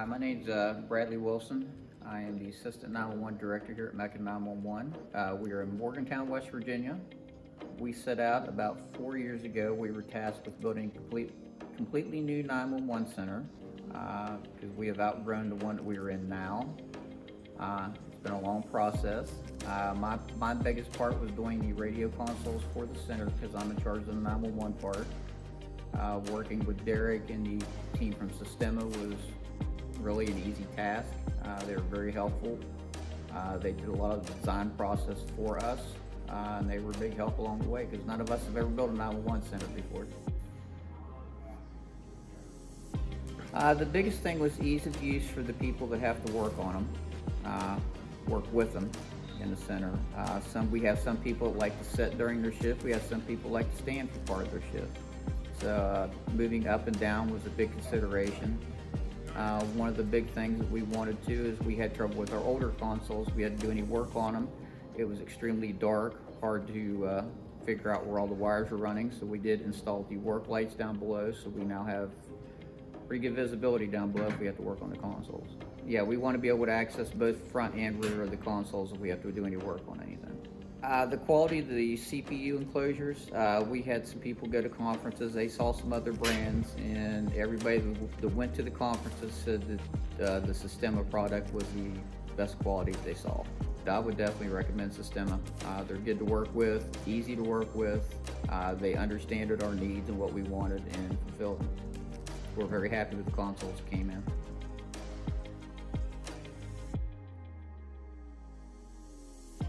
My name's Bradley Wilson. I am the Assistant 911 Director here at MECCA 911. We are in Morgantown, West Virginia. We set out about 4 years ago. We were tasked with building a completely new 911 center because we have outgrown the one that we are in now. It's been a long process. My biggest part was doing the radio consoles for the center because I'm in charge of the 911 part. Working with Derek and the team from Sistema was really an easy task. They were very helpful. They did a lot of the design process for us, and they were a big help along the way because none of us have ever built a 911 center before. The biggest thing was ease of use for the people that have to work on them, work with them in the center. We have some people that like to sit during their shift. We have some people that like to stand for part of their shift. So moving up and down was a big consideration. One of the big things that we wanted to is we had trouble with our older consoles. We had to do any work on them. It was extremely dark, hard to figure out where all the wires were running. So we did install the work lights down below. So we now have pretty good visibility down below if we have to work on the consoles. Yeah, we want to be able to access both front and rear of the consoles if we have to do any work on anything. The quality of the CPU enclosures, we had some people go to conferences, they saw some other brands, and everybody that went to the conferences said that the Sistema product was the best quality they saw. I would definitely recommend Sistema. They're good to work with, easy to work with, they understood our needs and what we wanted and fulfilled them. We're very happy with the consoles that came in.